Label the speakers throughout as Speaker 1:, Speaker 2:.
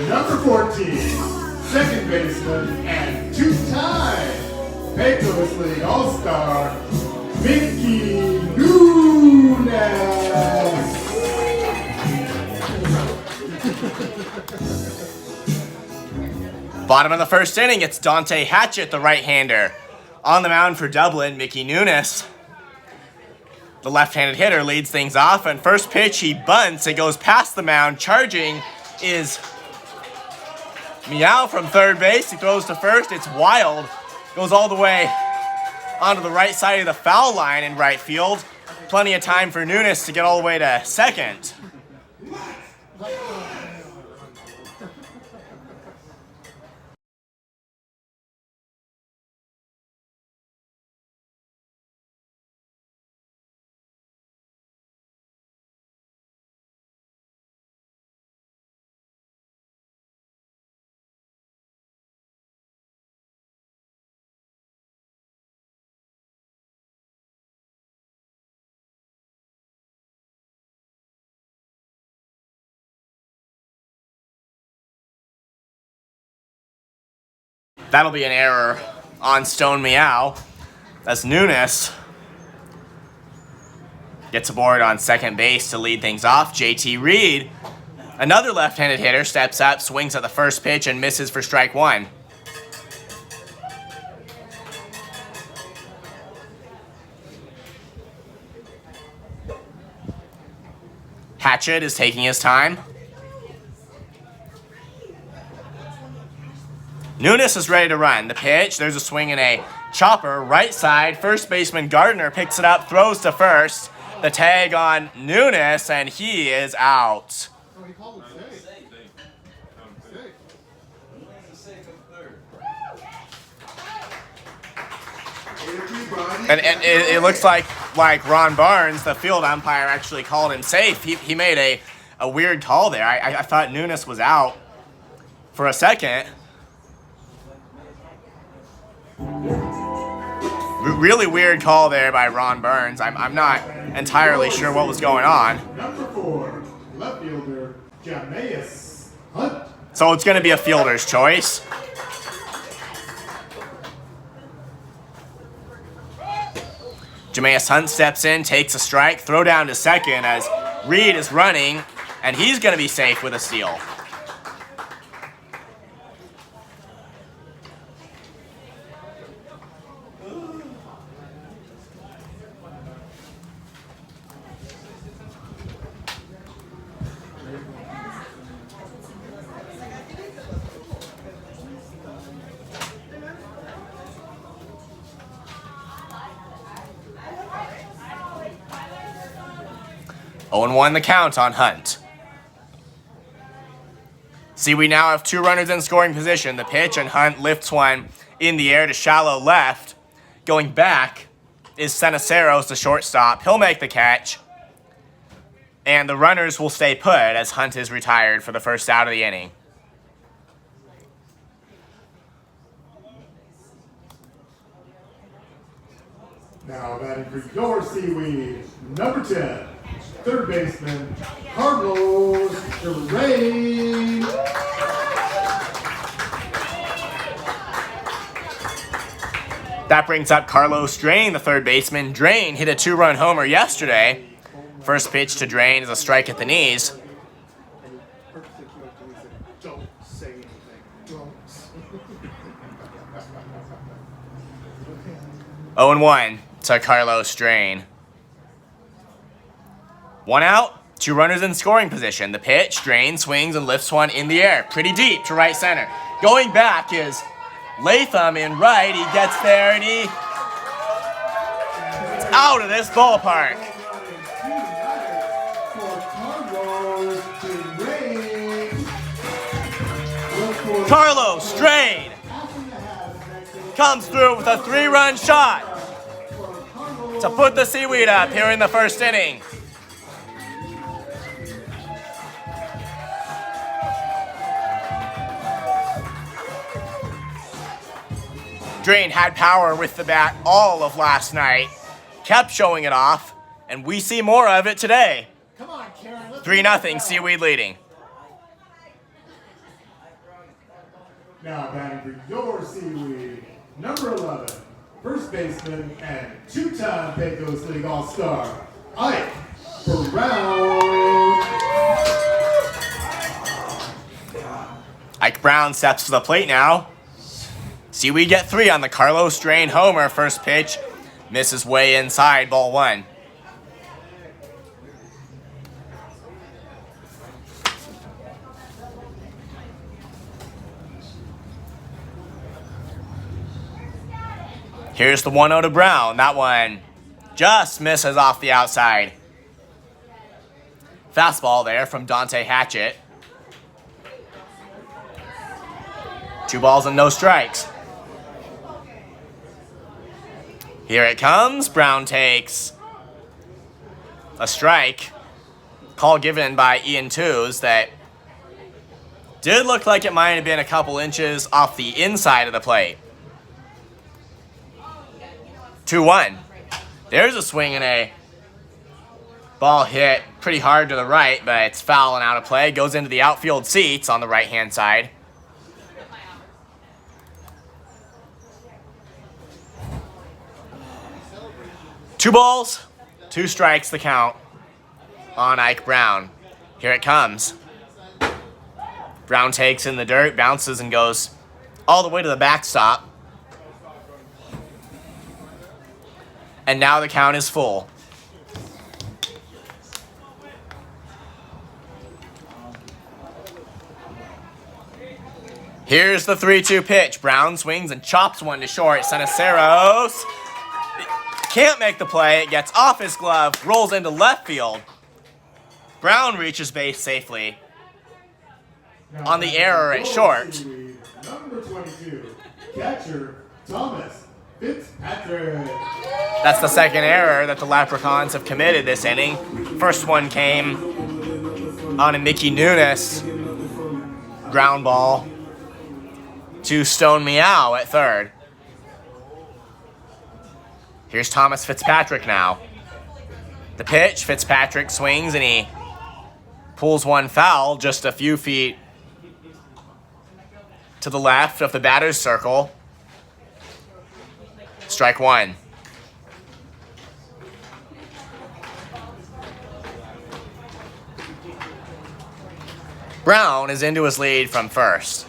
Speaker 1: Number 14, second baseman and two-time St. Louis League All-Star, Mickey Nunes.
Speaker 2: Bottom of the first inning, it's Dante Hatchett, the right-hander. On the mound for Dublin, Mickey Nunes. The left-handed hitter leads things off, and first pitch, he bunts. It goes past the mound. Charging is Meow from third base. He throws to first. It's wild. Goes all the way onto the right side of the foul line in right field. Plenty of time for Nunes to get all the way to second. That'll be an error on Stone Meow, as Nunes gets aboard on second base to lead things off. JT Reed, another left-handed hitter, steps up, swings at the first pitch, and misses for strike one. Hatchett is taking his time. Nunes is ready to run. The pitch, there's a swing and a chopper. Right side, first baseman Gardner picks it up, throws to first. The tag on Nunes, and he is out. And it looks like Ron Barnes, the field umpire, actually called him safe. He made a weird call there. I thought Nunes was out for a second. Really weird call there by Ron Burns. I'm not entirely sure what was going on.
Speaker 1: Number 4, left fielder, Jameis Hunt.
Speaker 2: So it's going to be a fielder's choice. Jameis Hunt steps in, takes a strike, throw down to second as Reed is running, and he's going to be safe with a steal. Oh, and 1 the count on Hunt. See, we now have 2 runners in scoring position. The pitch, and Hunt lifts one in the air to shallow left. Going back is Ceniceros, the shortstop. He'll make the catch. And the runners will stay put as Hunt is retired for the first out of the inning.
Speaker 1: Now batting for your Seaweed, number 10, third baseman, Carlos Drain.
Speaker 2: That brings up Carlos Drain, the third baseman. Drain hit a 2-run homer yesterday. First pitch to Drain is a strike at the knees.
Speaker 1: Don't say anything. Don't.
Speaker 2: 0-1 to Carlos Drain. 1 out, 2 runners in scoring position. The pitch, Drain swings and lifts one in the air. Pretty deep to right center. Going back is Latham in right. He gets there and he's out of this ballpark. Carlos Drain comes through with a 3-run shot to put the Seaweed up here in the first inning. Drain had power with the bat all of last night, kept showing it off, and we see more of it today. 3-0, Seaweed leading.
Speaker 1: Now batting for your Seaweed, number 11, first baseman and two-time Pecos League All-Star, Ike Brown.
Speaker 2: Ike Brown steps to the plate now. Seaweed get 3 on the Carlos Drain homer. First pitch misses way inside, ball 1. Here's the 1-0 to Brown. That one just misses off the outside. Fastball there from Dante Hatchett. 2 balls and no strikes. Here it comes. Brown takes a strike. Call given by Ian Tews that did look like it might have been a couple inches off the inside of the plate. 2-1. There's a swing and a ball hit pretty hard to the right, but it's foul and out of play. Goes into the outfield seats on the right-hand side. Two balls, 2 strikes the count on Ike Brown. Here it comes. Brown takes in the dirt, bounces and goes all the way to the backstop. And now the count is full. Here's the 3-2 pitch. Brown swings and chops one to short. Ceniceros can't make the play. It gets off his glove, rolls into left field. Brown reaches base safely. On the error at short.
Speaker 1: Number 22, catcher Thomas Fitzpatrick.
Speaker 2: That's the second error that the Leprechauns have committed this inning. First one came on a Mickey Nunes ground ball to Stone Meow at third. Here's Thomas Fitzpatrick now. The pitch, Fitzpatrick swings and he pulls one foul just a few feet to the left of the batter's circle. Strike 1. Brown is into his lead from first.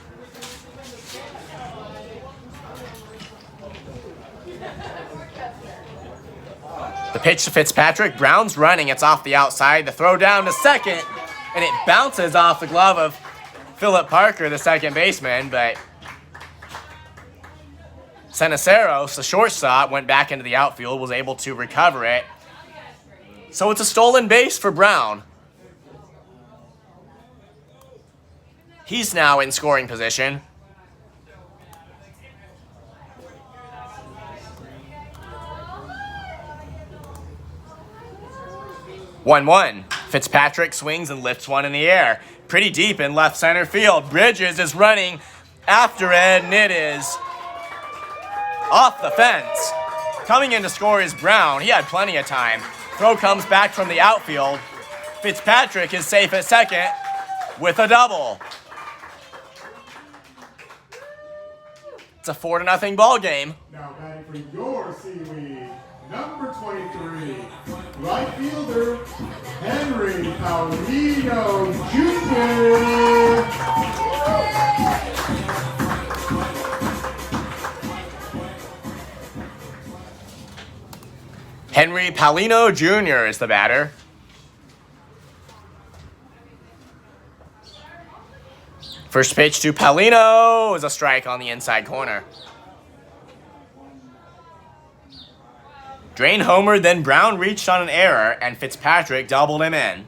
Speaker 2: The pitch to Fitzpatrick. Brown's running. It's off the outside. The throw down to second, and it bounces off the glove of Philip Parker, the second baseman, but Ceniceros, the shortstop, went back into the outfield, was able to recover it. So it's a stolen base for Brown. He's now in scoring position. One. Fitzpatrick swings and lifts one in the air. Pretty deep in left center field. Bridges is running after it, and it is off the fence. Coming in to score is Brown. He had plenty of time. Throw comes back from the outfield. Fitzpatrick is safe at second with a double. It's a 4-0 ball game.
Speaker 1: Now batting for your Seaweed, number 23, right fielder Henry Paulino Jr.
Speaker 2: Henry Paulino Jr. is the batter. First pitch to Paulino is a strike on the inside corner. Drain homer, then Brown reached on an error, and Fitzpatrick doubled him in.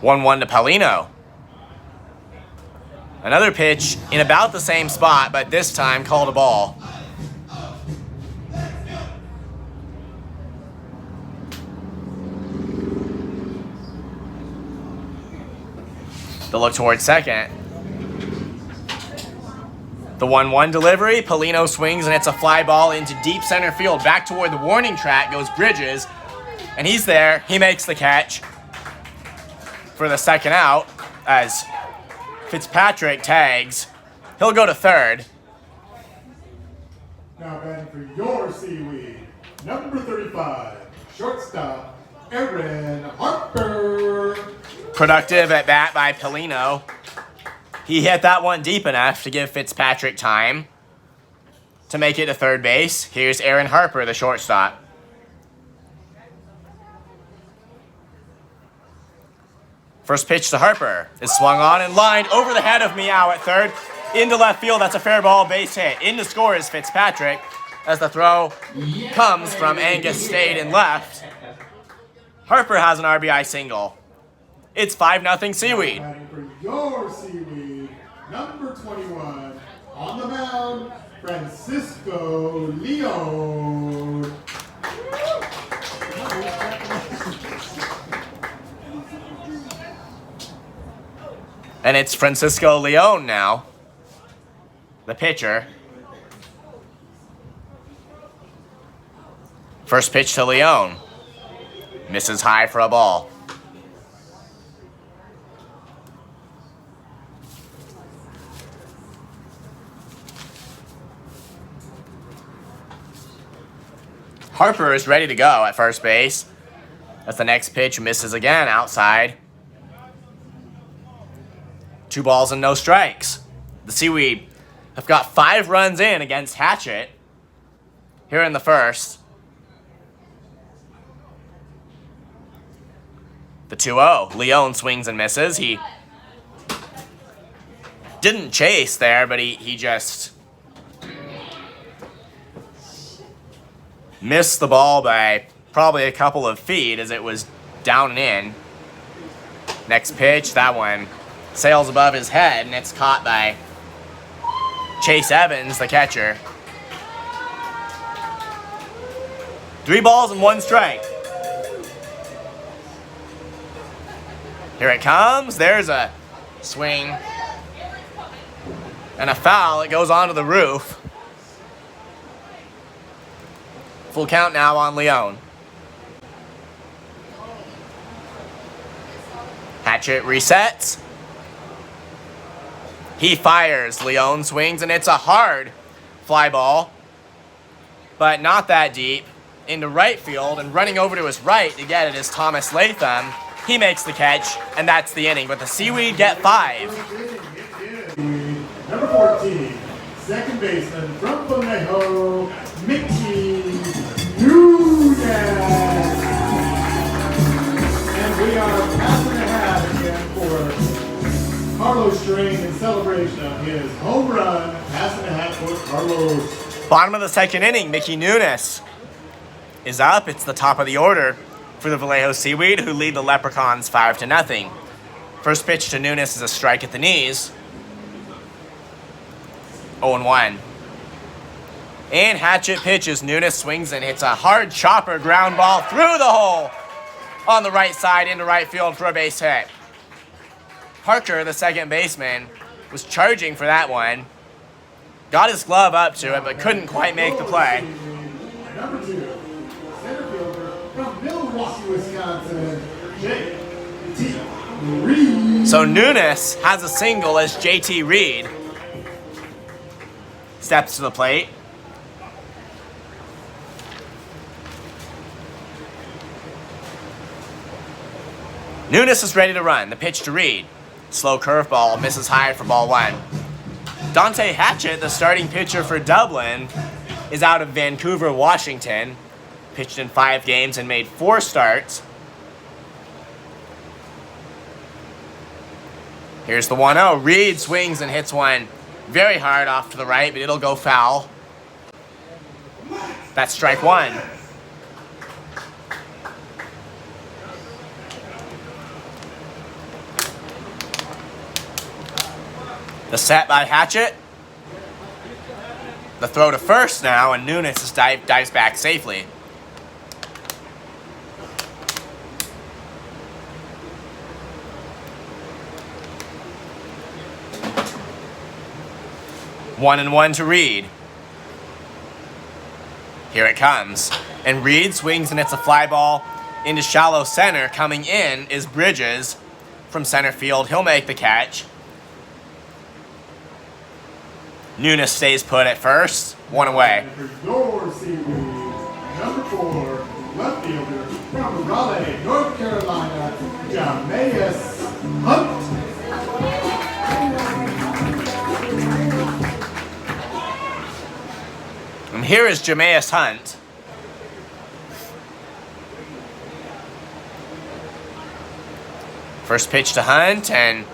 Speaker 2: One to Paulino. Another pitch in about the same spot, but this time called a ball. The look towards second. The 1-1 delivery. Paulino swings and it's a fly ball into deep center field. Back toward the warning track goes Bridges. And he's there. He makes the catch. for the second out as Fitzpatrick tags. He'll go to third.
Speaker 1: Now batting for your Seaweed, number 35, shortstop, Aaron Harper.
Speaker 2: Productive at bat by Pelino. He hit that one deep enough to give Fitzpatrick time to make it to third base. Here's Aaron Harper, the shortstop. First pitch to Harper is swung on and lined over the head of Meow at third. Into left field, that's a fair ball, base hit. In to score is Fitzpatrick as the throw comes from Angus Stade in left. Harper has an RBI single. It's 5-0 Seaweed.
Speaker 1: Batting for your Seaweed, number 21, on the mound, Francisco Leon.
Speaker 2: And it's Francisco Leon now, the pitcher. First pitch to Leon. Misses high for a ball. Harper is ready to go at first base as the next pitch misses again outside. 2 balls and no strikes. The Seaweed have got 5 runs in against Hatchet here in the first. The 2-0. Leon swings and misses. He didn't chase there, but he just missed the ball by probably a couple of feet as it was down and in. Next pitch, that one sails above his head, and it's caught by Chase Evans, the catcher. 3 balls and 1 strike. Here it comes. There's a swing and a foul. It goes onto the roof. Full count now on Leon. Hatchet resets. He fires. Leon swings, and it's a hard fly ball, but not that deep, into right field, and running over to his right to get it is Thomas Latham. He makes the catch, and that's the inning, but the Seaweed get 5.
Speaker 1: Number 14, second baseman from Vallejo, Mickey Nunez. And we are passing the hat again for Carlos Strain in celebration of his home run. Passing the hat for Carlos.
Speaker 2: Bottom of the second inning, Mickey Nunez is up. It's the top of the order for the Vallejo Seaweed, who lead the Leprechauns 5-0. First pitch to Nunez is a strike at the knees. 0-1. And Hatchet pitches. Nunez swings and hits a hard chopper ground ball through the hole on the right side into right field for a base hit. Parker, the second baseman, was charging for that one. Got his glove up to it, but couldn't quite make the play.
Speaker 1: Number 2, center fielder from Milwaukee, Wisconsin, J.T. Reed.
Speaker 2: So Nunez has a single as J.T. Reed steps to the plate. Nunez is ready to run. The pitch to Reed. Slow curveball, misses high for ball 1. Dante Hatchett, the starting pitcher for Dublin, is out of Vancouver, Washington. Pitched in 5 games and made 4 starts. Here's the 1-0. Reed swings and hits one very hard off to the right, but it'll go foul. That's strike 1. The set by Hatchet. The throw to first now, and Nunez dives back safely. One and one to Reed. Here it comes. And Reed swings and it's a fly ball into shallow center. Coming in is Bridges from center field. He'll make the catch. Nunes stays put at first. One away.
Speaker 1: And for your Seaweed, number 4, left fielder from Raleigh, North Carolina, Jameis Hunt.
Speaker 2: And here is Jameis Hunt. First pitch to Hunt, and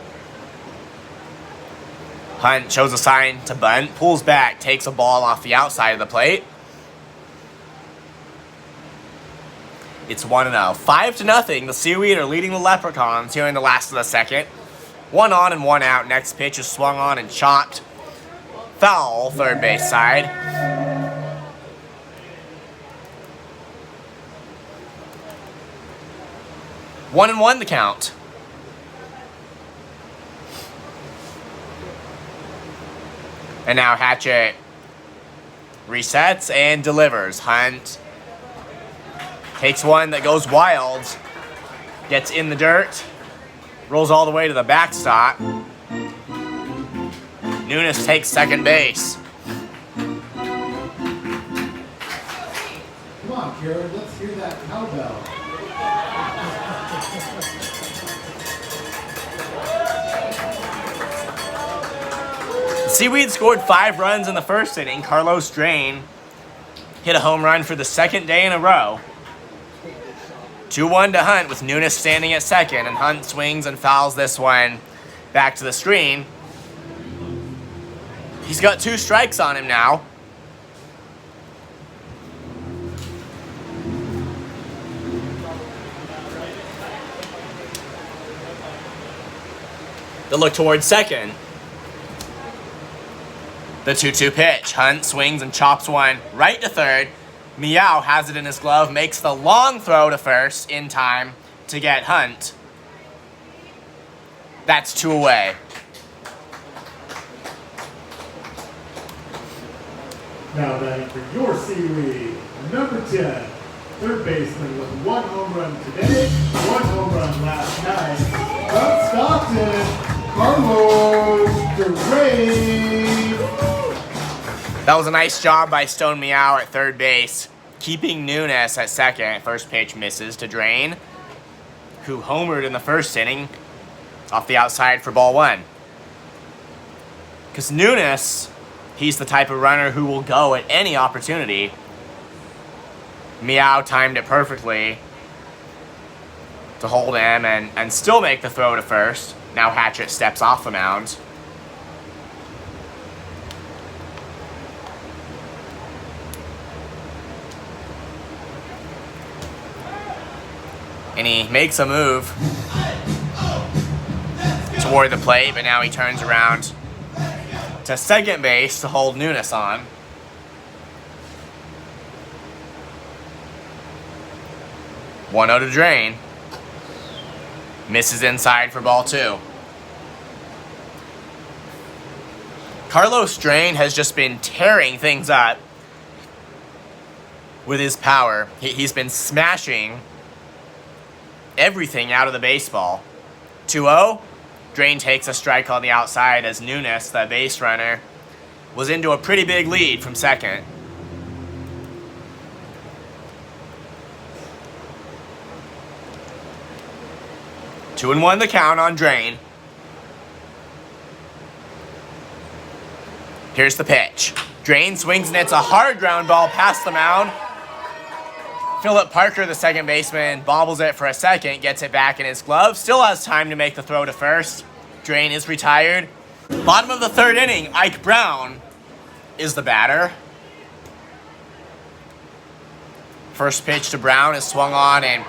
Speaker 2: Hunt shows a sign to bunt, pulls back, takes a ball off the outside of the plate. It's 1-0. 5-0. The Seaweed are leading the Leprechauns here in the last of the second. 1 on and 1 out. Next pitch is swung on and chopped. Foul, third base side. 1-1 the count. And now Hatchet resets and delivers. Hunt takes one that goes wild, gets in the dirt, rolls all the way to the backstop. Nunes takes second base.
Speaker 1: Come on, Karen, let's hear that cowbell.
Speaker 2: Seaweed scored 5 runs in the first inning. Carlos Drain hit a home run for the second day in a row. 2-1 to Hunt with Nunes standing at second, and Hunt swings and fouls this one back to the screen. He's got 2 strikes on him now. The look towards second. The 2-2 pitch. Hunt swings and chops one right to third. Meow has it in his glove, makes the long throw to first in time to get Hunt. That's 2 away.
Speaker 1: Now then, for your Seaweed, number 10, third baseman with 1 home run today, 1 home run last night. From Stockton, Carlos Duran.
Speaker 2: That was a nice job by Stone Meow at third base, keeping Nunes at second. First pitch misses to Drain, who homered in the first inning off the outside for ball 1. Because Nunes, he's the type of runner who will go at any opportunity. Meow timed it perfectly to hold him and still make the throw to first. Now Hatchet steps off the mound. And he makes a move toward the plate, but now he turns around to second base to hold Nunes on. One 0 to Drain. Misses inside for ball 2. Carlos Drain has just been tearing things up with his power. He's been smashing everything out of the baseball. 2-0. Drain takes a strike on the outside as Nunes, the base runner, was into a pretty big lead from second. Two and 1 the count on Drain. Here's the pitch. Drain swings and it's a hard ground ball past the mound. Philip Parker, the second baseman, bobbles it for a second, gets it back in his glove, still has time to make the throw to first. Drain is retired. Bottom of the third inning, Ike Brown is the batter. First pitch to Brown is swung on and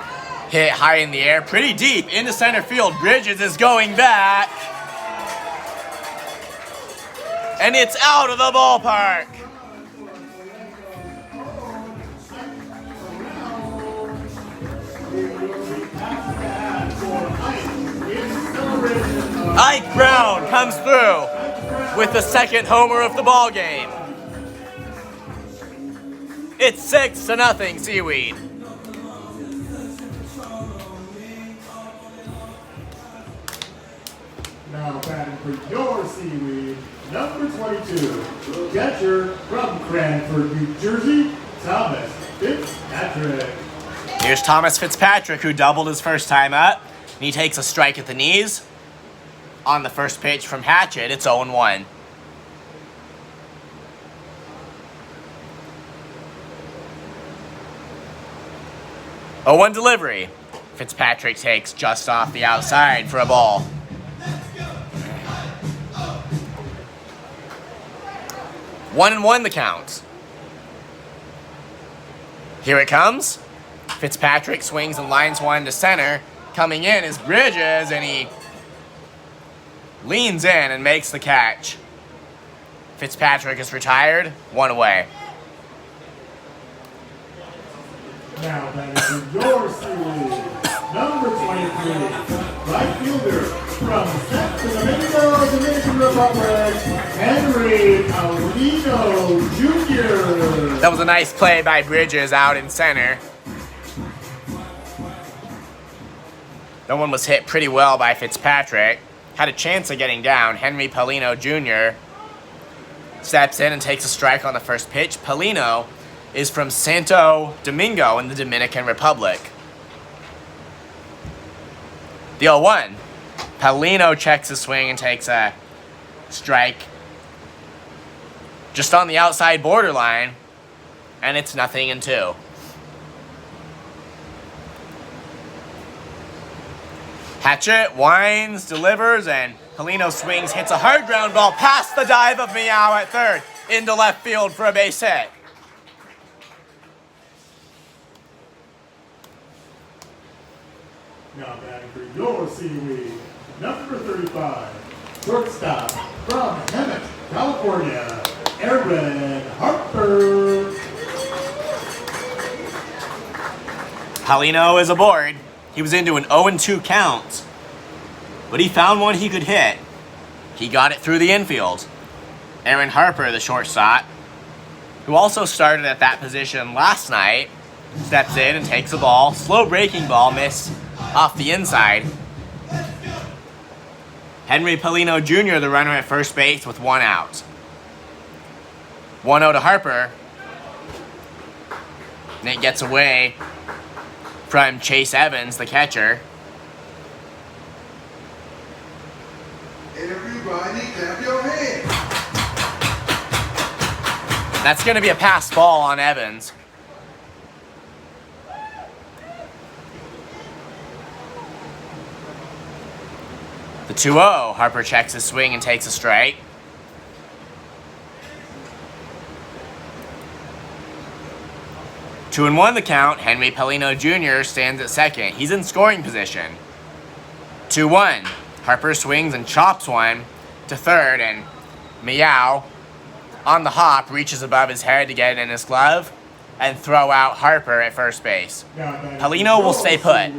Speaker 2: hit high in the air, pretty deep into center field. Bridges is going back. And it's out of the ballpark. Ike Brown comes through with the second homer of the ball game. It's 6-0 Seaweed.
Speaker 1: for your Seaweed, number 22, catcher from Cranford, New Jersey, Thomas Fitzpatrick.
Speaker 2: Here's Thomas Fitzpatrick, who doubled his first time up. And he takes a strike at the knees. On the first pitch from Hatchet, it's 0-1. 0-1 delivery. Fitzpatrick takes just off the outside for a ball. One and one the count. Here it comes. Fitzpatrick swings and lines one to center. Coming in is Bridges, and he leans in and makes the catch. Fitzpatrick is retired, one away.
Speaker 1: Now that is your Seaweed, number 23, right fielder from Santo Domingo, Dominican Republic, Henry Paulino Jr.
Speaker 2: That was a nice play by Bridges out in center. That one was hit pretty well by Fitzpatrick. Had a chance of getting down. Henry Paulino Jr. steps in and takes a strike on the first pitch. Paulino is from Santo Domingo in the Dominican Republic. The 0-1. Paulino checks his swing and takes a strike just on the outside borderline, and it's 0-2. Hatchet winds, delivers, and Paulino swings, hits a hard ground ball past the dive of Meow at third into left field for a base hit.
Speaker 1: Now batting for your Seaweed, number 35, shortstop from Hemet, California, Aaron Harper.
Speaker 2: Paulino is aboard. He was into an 0-2 count, but he found one he could hit. He got it through the infield. Aaron Harper, the shortstop, who also started at that position last night, steps in and takes a ball. Slow breaking ball, missed off the inside. Henry Paulino Jr., the runner at first base with one out. 1-0 to Harper. And it gets away from Chase Evans, the catcher.
Speaker 3: Everybody clap your hands.
Speaker 2: That's going to be a pass ball on Evans. The 2-0. Harper checks his swing and takes a strike. Two and one the count. Henry Paulino Jr. stands at second. He's in scoring position. 2-1. Harper swings and chops one to third, and Meow on the hop reaches above his head to get it in his glove and throw out Harper at first base. Paulino will stay put.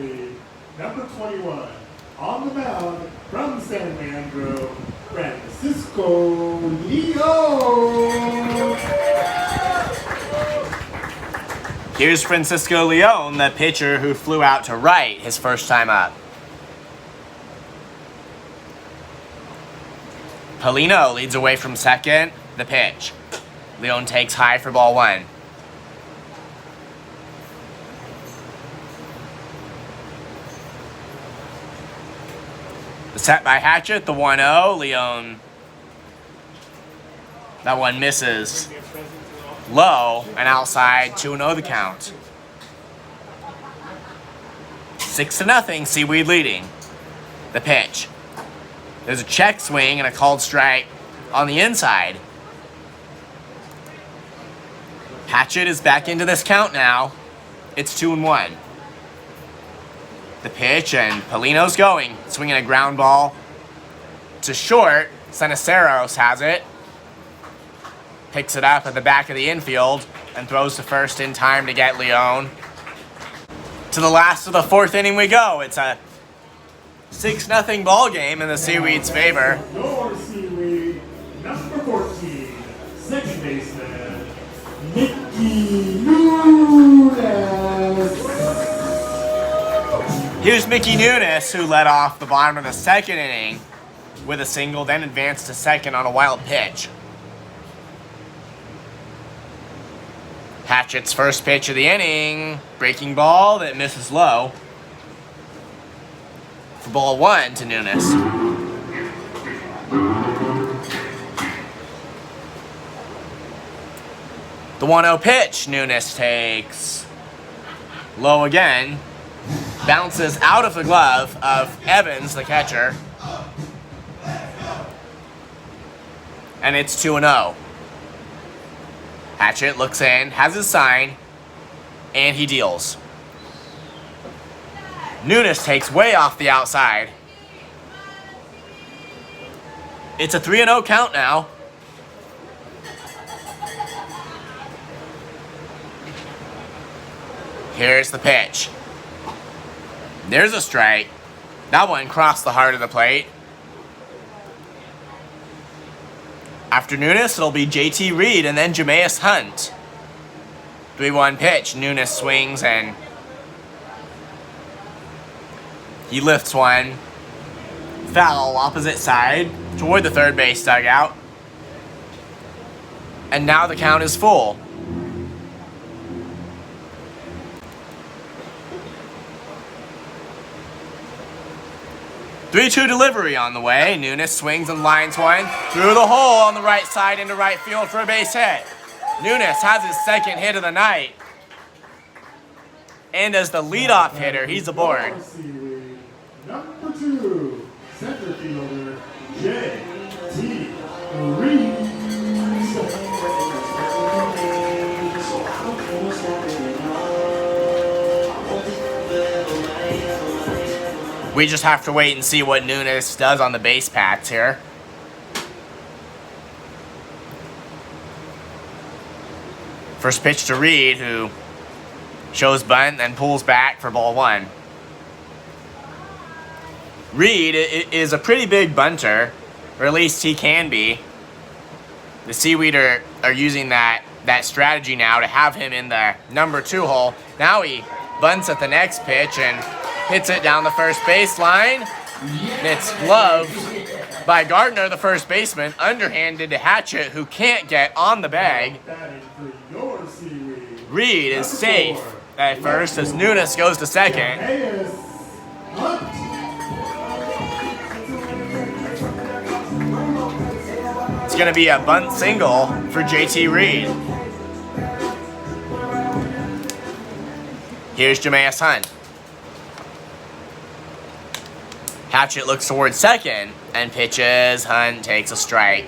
Speaker 1: Number 21, on the mound from San Leandro, Francisco Leon.
Speaker 2: Here's Francisco Leon, the pitcher who flew out to right his first time up. Paulino leads away from second. The pitch. Leon takes high for ball one. The set by Hatchet, the 1-0. Leon. That one misses low and outside. 2-0 the count. 6-0. Seaweed leading. The pitch. There's a check swing and a called strike on the inside. Hatchet is back into this count now. It's 2-1. The pitch, and Paulino's going. Swinging a ground ball to short. Cenaceros has it. Picks it up at the back of the infield and throws to first in time to get Leon. To the last of the fourth inning we go. It's a 6-0 ball game in the Seaweed's favor.
Speaker 1: Your Seaweed, number 14, second baseman, Mickey Nunes.
Speaker 2: Here's Mickey Nunes, who led off the bottom of the second inning with a single, then advanced to second on a wild pitch. Hatchett's first pitch of the inning. Breaking ball that misses low. For ball 1 to Nunes. The 1-0 pitch Nunes takes. Low again. Bounces out of the glove of Evans, the catcher. And it's 2-0. Hatchett looks in, has his sign, and he deals. Nunes takes way off the outside. It's a 3-0 count now. Here's the pitch. There's a strike. That one crossed the heart of the plate. After Nunes, it'll be JT Reed and then Jameis Hunt. 3-1 pitch. Nunes swings and he lifts one. Foul opposite side toward the third base dugout. And now the count is full. Three-two delivery on the way. Nunes swings and lines one through the hole on the right side into right field for a base hit. Nunes has his second hit of the night. And as the leadoff hitter, he's aboard.
Speaker 1: Seaweed. Number 2, center fielder, J.T. Reed.
Speaker 2: We just have to wait and see what Nunes does on the base paths here. First pitch to Reed, who shows bunt and pulls back for ball 1. Reed is a pretty big bunter, or at least he can be. The Seaweed are using that strategy now to have him in the number 2 hole. Now he bunts at the next pitch and hits it down the first baseline. And it's gloved by Gardner, the first baseman, underhanded to Hatchett, who can't get on the bag. Reed is safe at first as Nunes goes to second. It's going to be a bunt single for JT Reed. Here's Jameis Hunt. Hatchett looks towards second and pitches. Hunt takes a strike.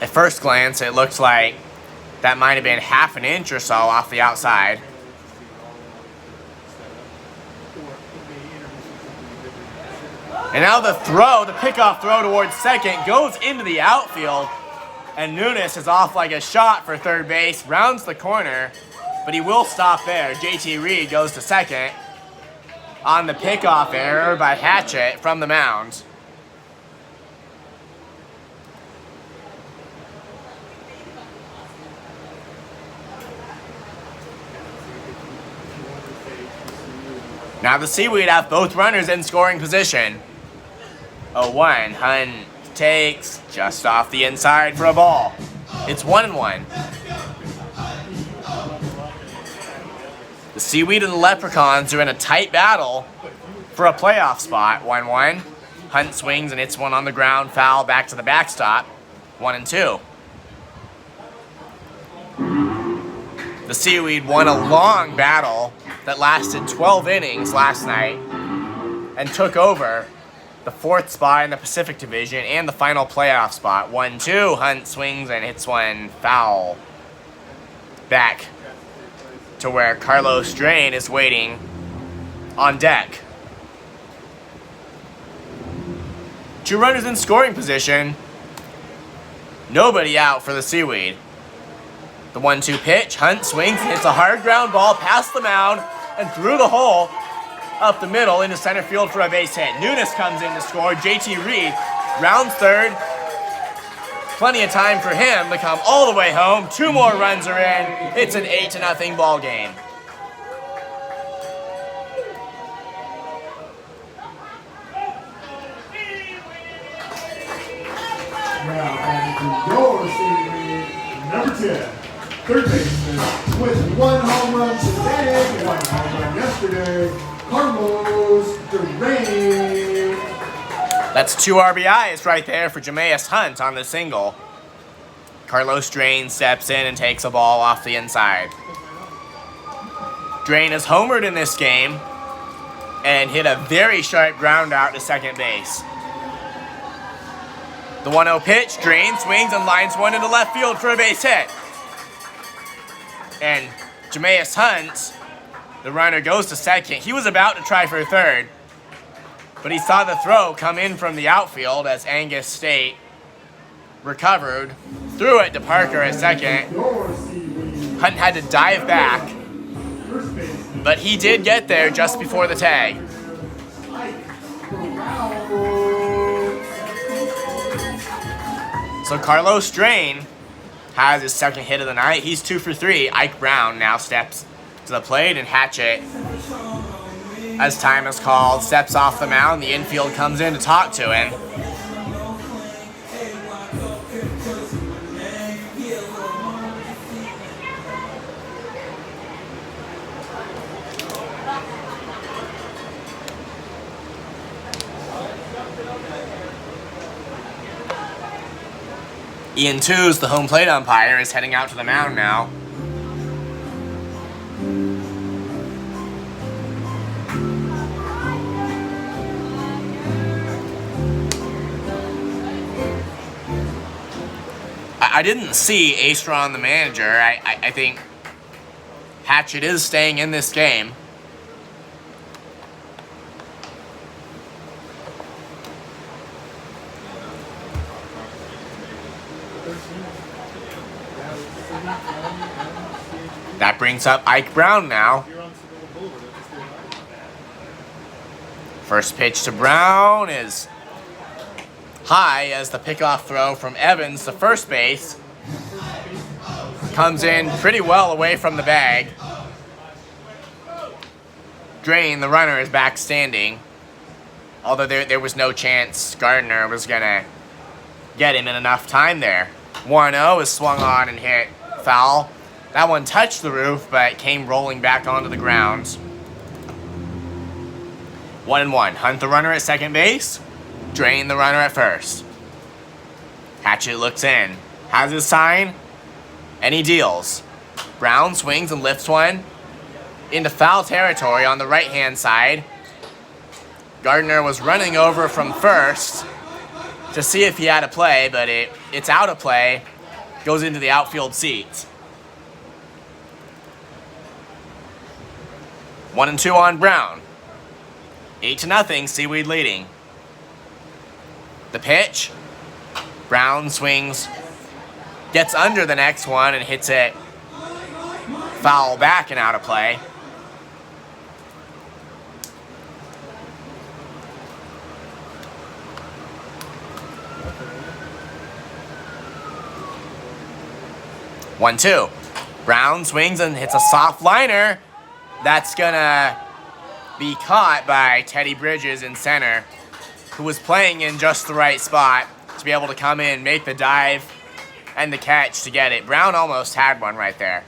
Speaker 2: At first glance, it looks like that might have been half an inch or so off the outside. And now the pickoff throw towards second goes into the outfield. And Nunes is off like a shot for third base, rounds the corner, but he will stop there. JT Reed goes to second on the pickoff error by Hatchett from the mound. Now the Seaweed have both runners in scoring position. 0-1. Hunt takes just off the inside for a ball. It's 1-1. The Seaweed and the Leprechauns are in a tight battle for a playoff spot. 1-1. Hunt swings and hits one on the ground. Foul back to the backstop. 1-2. The Seaweed won a long battle that lasted 12 innings last night and took over the 4th spot in the Pacific Division and the final playoff spot. 1-2. Hunt swings and hits one foul back to where Carlos Drain is waiting on deck. 2 runners in scoring position. Nobody out for the Seaweed. The 1-2 pitch. Hunt swings and hits a hard ground ball past the mound and through the hole up the middle into center field for a base hit. Nunes comes in to score. JT Reed rounds third. Plenty of time for him to come all the way home. 2 more runs are in. It's an 8-0 ball game.
Speaker 1: third baseman with 1 home run today, 1 home run yesterday, Carlos Duran.
Speaker 2: That's 2 RBIs right there for Jameis Hunt on the single. Carlos Drain steps in and takes a ball off the inside. Drain has homered in this game and hit a very sharp ground out to second base. The 1-0 pitch, Drain swings and lines one into left field for a base hit. And Jameis Hunt, the runner, goes to second. He was about to try for third, but he saw the throw come in from the outfield as Angus State recovered, threw it to Parker at second. Hunt had to dive back, but he did get there just before the tag. So Carlos Drain has his second hit of the night. He's 2 for 3. Ike Brown now steps to the plate, and Hatchet, as time is called, steps off the mound. The infield comes in to talk to him. Ian Tews, the home plate umpire, is heading out to the mound now. I didn't see Astron, the manager. I think Hatchet is staying in this game. That brings up Ike Brown now. First pitch to Brown is high as the pickoff throw from Evans to first base comes in pretty well away from the bag. Drain, the runner, is back standing, although there was no chance Gardner was going to get him in enough time there. 1-0 is swung on and hit foul. That one touched the roof, but came rolling back onto the ground. 1-1. Hunt, the runner, at second base. Drain, the runner, at first. Hatchet looks in. Has his sign, and he deals. Brown swings and lifts one into foul territory on the right-hand side. Gardner was running over from first to see if he had a play, but it's out of play. Goes into the outfield seats. 1-2 on Brown. 8-0, Seaweed leading. The pitch. Brown swings, gets under the next one and hits it foul back and out of play. One, two. Brown swings and hits a soft liner. That's gonna be caught by Teddy Bridges in center, who was playing in just the right spot to be able to come in, make the dive, and the catch to get it. Brown almost had one right there.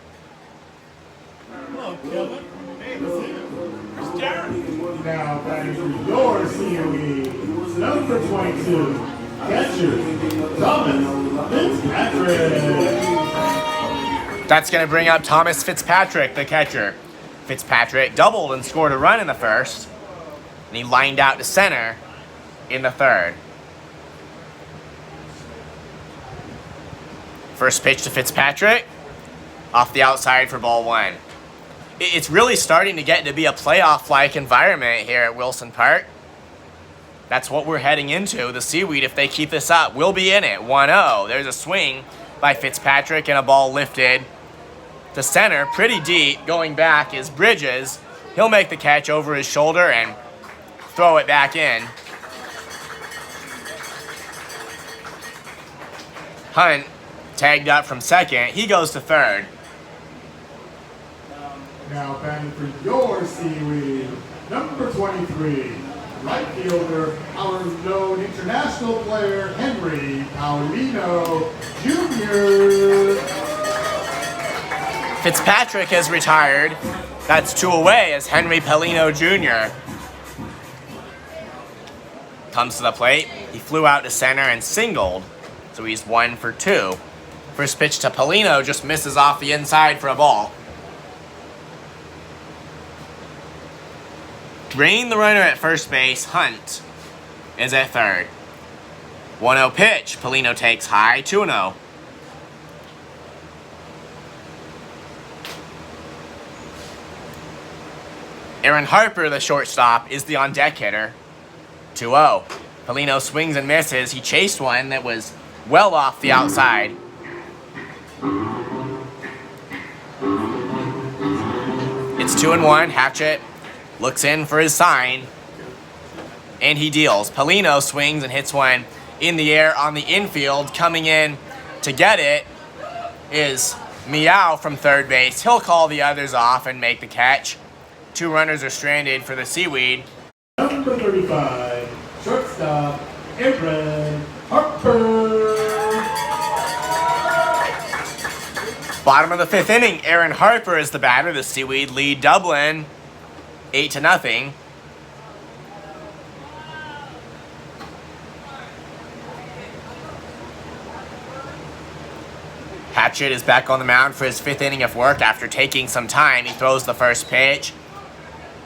Speaker 1: Hello, Kevin. Hey, let's see it. Where's Darren? Now batting for your Seaweed, number 22, catcher, Thomas Fitzpatrick.
Speaker 2: That's going to bring up Thomas Fitzpatrick, the catcher. Fitzpatrick doubled and scored a run in the first, and he lined out to center in the third. First pitch to Fitzpatrick, off the outside for ball one. It's really starting to get to be a playoff-like environment here at Wilson Park. That's what we're heading into. The Seaweed, if they keep this up, will be in it. 1-0. There's a swing by Fitzpatrick and a ball lifted to center, pretty deep. Going back is Bridges. He'll make the catch over his shoulder and throw it back in. Hunt tagged up from second. He goes to third.
Speaker 1: Now batting for your Seaweed, number 23, right fielder, our known international player, Henry Paulino Jr.
Speaker 2: Fitzpatrick has retired. That's 2 away as Henry Pelino Jr. comes to the plate. He flew out to center and singled, so he's 1 for 2. First pitch to Pelino just misses off the inside for a ball. Bringing the runner at first base, Hunt is at third. 1-0 pitch. Pelino takes high, 2-0. Aaron Harper, the shortstop, is the on-deck hitter. 2-0. Pelino swings and misses. He chased one that was well off the outside. It's 2-1. Hatchet looks in for his sign, and he deals. Pelino swings and hits one in the air on the infield. Coming in to get it is Meow from third base. He'll call the others off and make the catch. 2 runners are stranded for the Seaweed.
Speaker 1: Number 35, shortstop, Aaron Harper.
Speaker 2: Bottom of the 5th inning, Aaron Harper is the batter. The Seaweed lead Dublin 8-0. Hatchet is back on the mound for his 5th inning of work after taking some time. He throws the first pitch.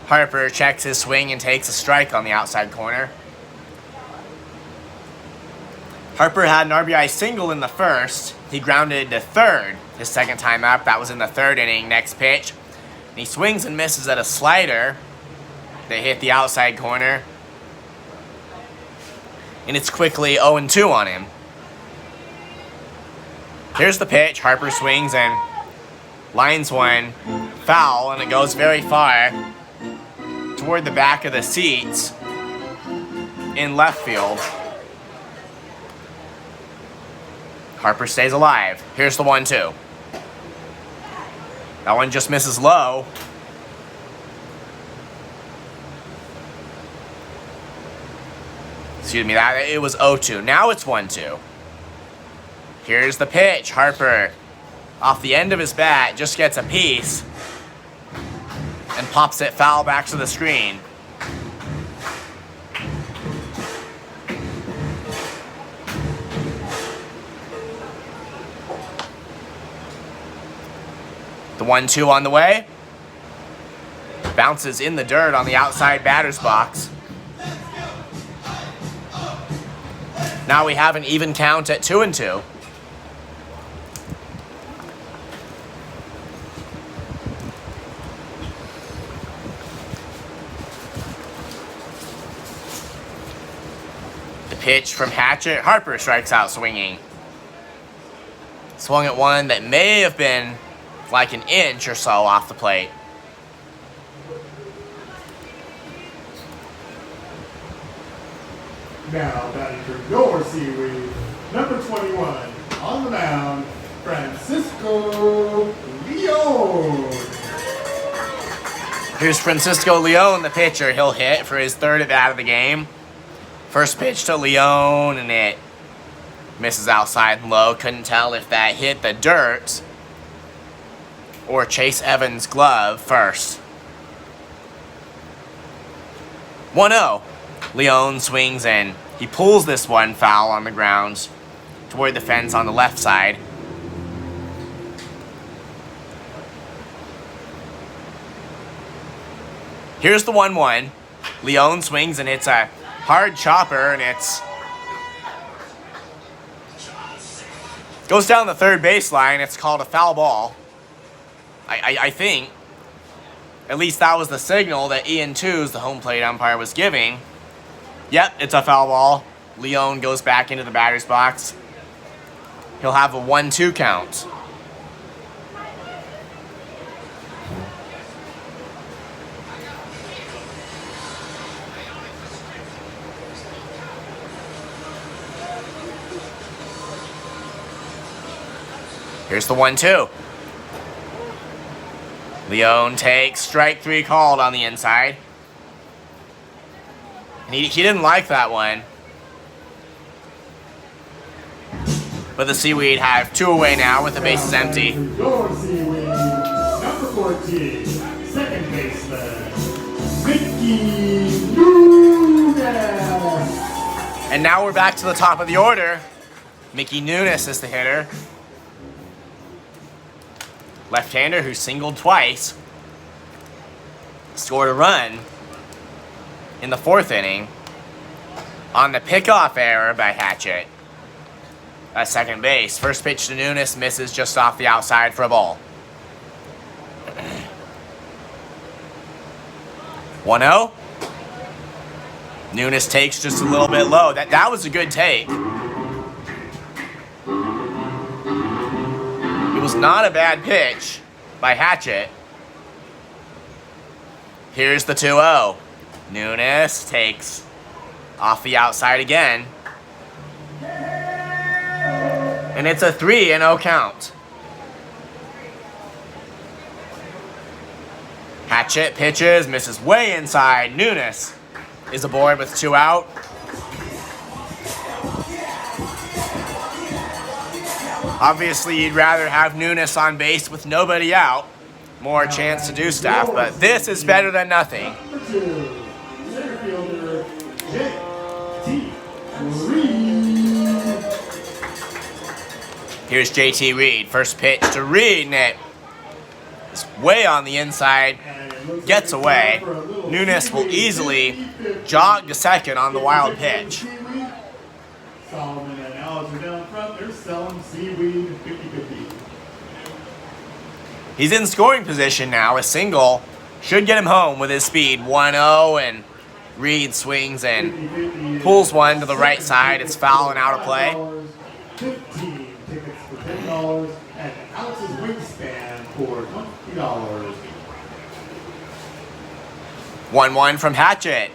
Speaker 2: Harper checks his swing and takes a strike on the outside corner. Harper had an RBI single in the first. He grounded to third his second time up. That was in the 3rd inning. Next pitch. And he swings and misses at a slider. They hit the outside corner. And it's quickly 0-2 on him. Here's the pitch. Harper swings and lines one foul, and it goes very far toward the back of the seats in left field. Harper stays alive. Here's the 1-2. That one just misses low. Excuse me, that it was 0-2. Now it's 1-2. Here's the pitch. Harper, off the end of his bat, just gets a piece and pops it foul back to the screen. The 1-2 on the way. Bounces in the dirt on the outside batter's box. Now we have an even count at 2-2. The pitch from Hatchet. Harper strikes out swinging. Swung at one that may have been like an inch or so off the plate.
Speaker 1: Now batting for your Seaweed, number 21, on the mound, Francisco Leon.
Speaker 2: Here's Francisco Leon, the pitcher. He'll hit for his 3rd at bat of the game. First pitch to Leon, and it misses outside and low. Couldn't tell if that hit the dirt or Chase Evans' glove first. 1-0. Leon swings and he pulls this one foul on the ground toward the fence on the left side. Here's the 1-1. Leon swings and hits a hard chopper, and it's goes down the 3rd baseline. It's called a foul ball. I think. At least that was the signal that Ian Tews, the home plate umpire, was giving. Yep, it's a foul ball. Leon goes back into the batter's box. He'll have a 1-2 count. Here's the 1-2. Leon takes strike 3 called on the inside. And he didn't like that one. But the Seaweed have 2 away now with the bases empty.
Speaker 1: Your Seaweed, 14, second baseman, Mickey Nunes.
Speaker 2: And now we're back to the top of the order. Mickey Nunes is the hitter. Left-hander who singled twice. Scored a run in the 4th inning on the pickoff error by Hatchett at second base. First pitch to Nunes misses just off the outside for a ball. 1-0. Nunes takes just a little bit low. That was a good take. It was not a bad pitch by Hatchett. Here's the 2-0. Nunes takes off the outside again. And it's a 3-0 count. Hatchett pitches, misses way inside. Nunes is aboard with 2 out. Obviously, you'd rather have Nunes on base with nobody out. More chance to do stuff, but this is better than nothing.
Speaker 1: Number 2, center fielder, J.T. Reed.
Speaker 2: Here's J.T. Reed. First pitch to Reed, and it is way on the inside. Gets away. Nunes will easily jog to second on the wild pitch.
Speaker 1: Solomon and Alex are down front. They're selling Seaweed 50-50.
Speaker 2: He's in scoring position now. A single should get him home with his speed. 1-0, and Reed swings and pulls one to the right side. It's foul and out of play.
Speaker 1: 15 tickets for $10 and Alex's wingspan for $20.
Speaker 2: 1-1 from Hatchett.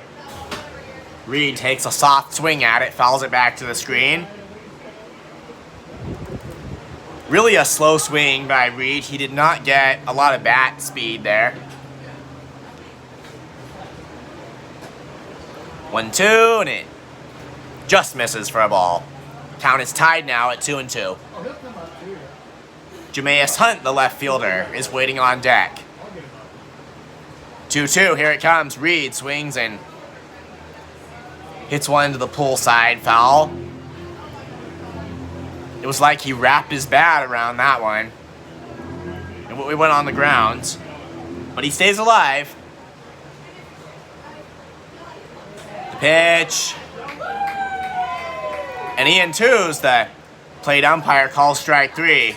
Speaker 2: Reed takes a soft swing at it, fouls it back to the screen. Really a slow swing by Reed. He did not get a lot of bat speed there. 1-2, and it just misses for a ball. Count is tied now at 2-2. Jameis Hunt, the left fielder, is waiting on deck. 2-2, here it comes. Reed swings and hits one to the pull side, foul. It was like he wrapped his bat around that one. And we went on the ground. But he stays alive. The pitch. And Ian Two's the plate umpire calls strike 3.